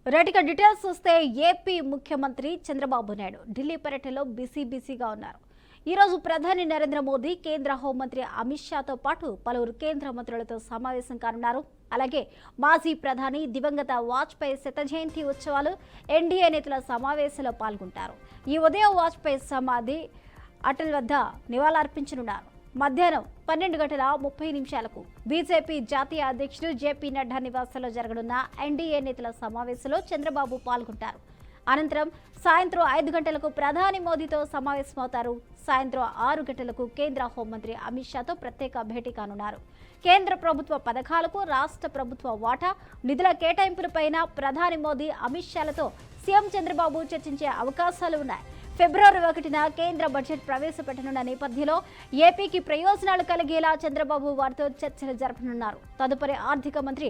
రైట్గా details వస్తే AP ముఖ్యమంత్రి చంద్రబాబు నాయుడు ఢిల్లీ పర్యటనలో బిజీగా ఉన్నారు. ఈరోజు ప్రధాని నరేంద్ర మోదీ, కేంద్ర హోంమంత్రి అమిత్ షాతో పాటు పలువురు కేంద్ర మంత్రులతో సమావేశం కానున్నారు. అలాగే మాజీ ప్రధాని దివంగత వాజ్పేయి శత జయంతి ఉత్సవాలు, ఎన్డీఏ నేతల సమావేశంలో పాల్గొంటారు. ఈ ఉదయం వాజ్పేయి సమాధి అటల్ వద్ద నివాళులర్పించనున్నారు. మధ్యాహ్నం 12:30 బీజేపీ జాతీయ అధ్యక్షుడు జేపీ నడ్డా నివాసంలో జరగనున్న ఎన్డీఏ నేతల సమావేశంలో చంద్రబాబు పాల్గొంటారు. అనంతరం సాయంత్రం 5 గంటలకు ప్రధాని మోదీతో సమావేశమవుతారు. సాయంత్రం 6 గంటలకు కేంద్ర హోంమంత్రి అమిత్ షాతో ప్రత్యేక భేటీ కానున్నారు. కేంద్ర ప్రభుత్వ పథకాలకు రాష్ట్ర ప్రభుత్వ వాటా, నిధుల కేటాయింపులపైన ప్రధాని మోదీ, అమిత్ షాలతో సీఎం చంద్రబాబు చర్చించే అవకాశాలు ఉన్నాయి. ఫిబ్రవరి 1న కేంద్ర బడ్జెట్ ప్రవేశపెట్టనున్న నేపథ్యంలో ఏపీకి ప్రయోజనాలు కలిగేలా చంద్రబాబు వారితో చర్చలు జరపనున్నారు. తదుపరి ఆర్థిక మంత్రి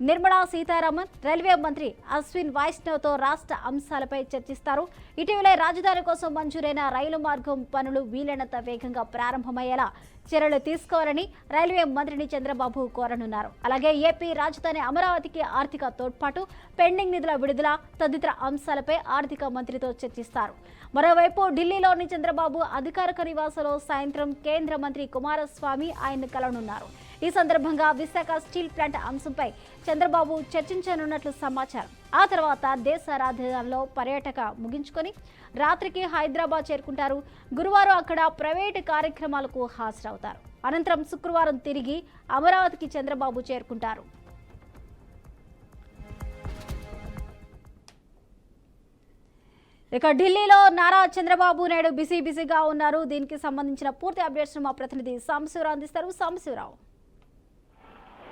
నిర్మలా సీతారామన్, రైల్వే మంత్రి అశ్విన్ వైష్ణవ్తో రాష్ట్ర అంశాలపై చర్చిస్తారు. ఇటీవలే రాజధాని కోసం మంజూరైన రైలు మార్గం పనులు వీలైనంత వేగంగా ప్రారంభమయ్యేలా చర్యలు తీసుకోవాలని రైల్వే మంత్రిని చంద్రబాబు కోరనున్నారు. అలాగే ఏపీ రాజధాని అమరావతికి ఆర్థిక తోడ్పాటు, పెండింగ్ నిధుల విడుదల తదితర అంశాలపై ఆర్థిక మంత్రితో చర్చిస్తారు. మరోవైపు ఢిల్లీలోని చంద్రబాబు అధికారిక నివాసంలో సాయంత్రం కేంద్ర మంత్రి కుమారస్వామి ఆయన్ను కలవనున్నారు. ఈ సందర్భంగా విశాఖ స్టీల్ ప్లాంట్ అంశంపై చంద్రబాబు చర్చించనున్నట్లు సమాచారం. ఆ తర్వాత దేశ రాజధానిలో పర్యటక ముగించుకొని రాత్రికి హైదరాబాద్ చేరుకుంటారు. గురువారం అక్కడ ప్రైవేటు కార్యక్రమాలకు హాజరవుతారు. అనంతరం శుక్రవారం తిరిగి అమరావతికి చంద్రబాబు చేరుకుంటారు. ఇక ఢిల్లీలో నారా చంద్రబాబు నాయుడు బిజీగా ఉన్నారు. దీనికి సంబంధించిన పూర్తి అప్డేట్స్ మా ప్రతినిధి సాంబశివరావు అందిస్తారు. సాంబశివరావు,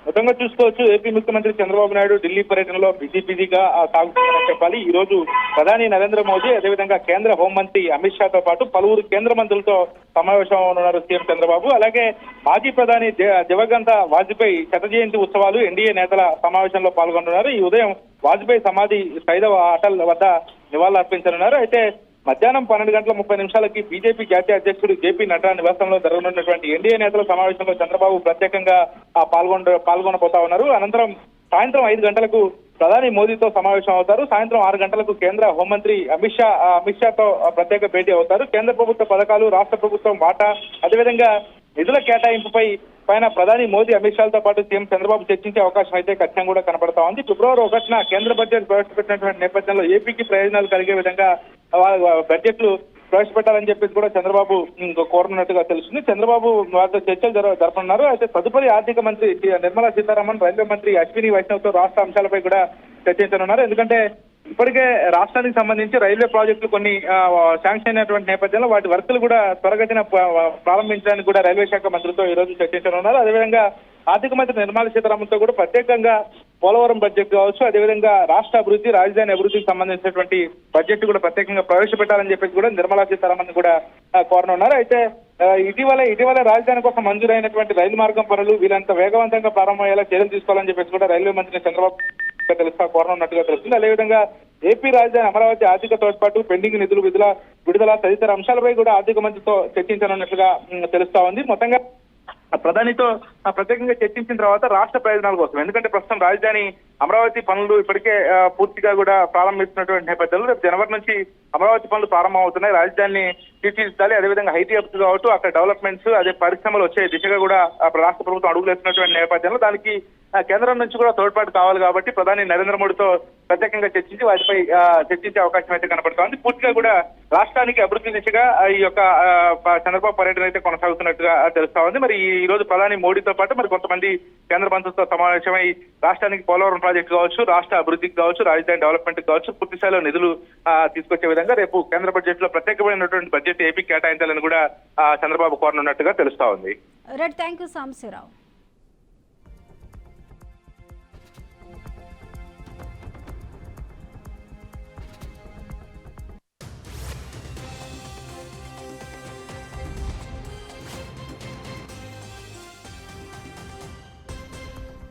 మొత్తంగా చూసుకోవచ్చు, ఏపీ ముఖ్యమంత్రి చంద్రబాబు నాయుడు ఢిల్లీ పర్యటనలో బిజీగా సాగుతున్నారని చెప్పాలి. ఈ రోజు ప్రధాని నరేంద్ర మోదీ, అదేవిధంగా కేంద్ర హోంమంత్రి అమిత్ షాతో పాటు పలువురు కేంద్ర మంత్రులతో సమావేశం అవనున్నారు సీఎం చంద్రబాబు. అలాగే మాజీ ప్రధాని దివంగత వాజ్పేయి శత జయంతి ఉత్సవాలు, ఎన్డీఏ నేతల సమావేశంలో పాల్గొంటున్నారు. ఈ ఉదయం వాజ్పేయి సమాధి సైదవ అటల్ వద్ద నివాళులర్పించనున్నారు. అయితే మధ్యాహ్నం 12:30 బీజేపీ జాతీయ అధ్యక్షుడు జేపీ నడ్డా నివాసంలో జరగనున్నటువంటి ఎన్డీఏ నేతల సమావేశంలో చంద్రబాబు ప్రత్యేకంగా పాల్గొనబోతా ఉన్నారు. అనంతరం సాయంత్రం 5 గంటలకు ప్రధాని మోదీతో సమావేశం అవుతారు. సాయంత్రం 6 గంటలకు కేంద్ర హోంమంత్రి అమిత్ షాతో ప్రత్యేక భేటీ అవుతారు. కేంద్ర ప్రభుత్వ పథకాలు, రాష్ట్ర ప్రభుత్వం వాటా, అదేవిధంగా నిధుల కేటాయింపుపై ప్రధాని మోదీ, అమిత్ షాలతో పాటు సీఎం చంద్రబాబు చర్చించే అవకాశం అయితే ఖచ్చితంగా కూడా కనపడతా ఉంది. ఫిబ్రవరి 1న కేంద్ర బడ్జెట్ ప్రవేశపెట్టినటువంటి నేపథ్యంలో ఏపీకి ప్రయోజనాలు కలిగే విధంగా బడ్జెట్లు ప్రవేశపెట్టాలని చెప్పేసి కూడా చంద్రబాబు కోరనున్నట్టుగా తెలుస్తుంది. చంద్రబాబు వారితో చర్చలు జరపనున్నారు. అయితే తదుపరి ఆర్థిక మంత్రి నిర్మలా సీతారామన్, రైల్వే మంత్రి అశ్విని వైష్ణవ్తో రాష్ట్ర అంశాలపై కూడా చర్చించనున్నారు. ఎందుకంటే ఇప్పటికే రాష్ట్రానికి సంబంధించి రైల్వే ప్రాజెక్టులు కొన్ని శాంక్షన్ అయినటువంటి నేపథ్యంలో వాటి వర్కులు కూడా త్వరగతిన ప్రారంభించడానికి కూడా రైల్వే శాఖ మంత్రితో ఈ రోజు చర్చించనున్నారు. అదేవిధంగా ఆర్థిక మంత్రి నిర్మలా సీతారామన్తో కూడా ప్రత్యేకంగా పోలవరం బడ్జెట్ కావచ్చు, అదేవిధంగా రాష్ట్ర అభివృద్ధి, రాజధాని అభివృద్ధికి సంబంధించినటువంటి బడ్జెట్ కూడా ప్రత్యేకంగా ప్రవేశపెట్టాలని చెప్పేసి కూడా నిర్మలా సీతారామన్ కూడా కోరనున్నారు. అయితే ఇటీవల రాజధాని కోసం మంజూరైనటువంటి రైలు మార్గం పనులు వీలంత వేగవంతంగా ప్రారంభమయ్యేలా చర్యలు తీసుకోవాలని చెప్పేసి కూడా రైల్వే మంత్రి చంద్రబాబు కోరనున్నట్టుగా తెలుస్తుంది. అదేవిధంగా ఏపీ రాజధాని అమరావతి ఆర్థిక తోడ్పాటు, పెండింగ్ నిధులు విడుదల తదితర అంశాలపై కూడా ఆర్థిక మంత్రితో చర్చించనున్నట్లుగా తెలుస్తా ఉంది. మొత్తంగా ప్రధానితో ప్రత్యేకంగా చర్చించిన తర్వాత రాష్ట్ర ప్రయోజనాల కోసం, ఎందుకంటే ప్రస్తుతం రాజధాని అమరావతి పనులు ఇప్పటికే పూర్తిగా కూడా ప్రారంభిస్తున్నటువంటి నేపథ్యంలో రేపు జనవరి నుంచి అమరావతి పనులు ప్రారంభం అవుతున్నాయి. రాజధానిని తీర్చిదిద్దాలి, అదేవిధంగా హైటీ అప్స్ కావచ్చు, అక్కడ డెవలప్మెంట్స్, అదే పరిశ్రమలు వచ్చే దిశగా కూడా రాష్ట్ర ప్రభుత్వం అడుగులు వేస్తున్నటువంటి నేపథ్యంలో దానికి కేంద్రం నుంచి కూడా తోడ్పాటు కావాలి. కాబట్టి ప్రధాని నరేంద్ర మోడీతో ప్రత్యేకంగా చర్చించి వాటిపై చర్చించే అవకాశం అయితే కనపడతా ఉంది. పూర్తిగా కూడా రాష్ట్రానికి అభివృద్ధి దిశగా ఈ యొక్క చంద్రబాబు పర్యటన అయితే కొనసాగుతున్నట్టుగా తెలుస్తా ఉంది. మరి ఈ రోజు ప్రధాని మోడీతో పాటు మరి కొంతమంది కేంద్ర మంత్రులతో సమావేశమై రాష్ట్రానికి పోలవరం ప్రాజెక్టు కావచ్చు, రాష్ట్ర అభివృద్ధికి కావచ్చు, రాజధాని డెవలప్మెంట్ కావచ్చు, పూర్తి స్థాయిలో నిధులు తీసుకొచ్చే విధంగా రేపు కేంద్ర బడ్జెట్ లో ప్రత్యేకమైనటువంటి బడ్జెట్ ఏపీ కేటాయించాలని కూడా చంద్రబాబు కోరనున్నట్టుగా తెలుస్తా ఉంది. Right, thank you Sambasivarao.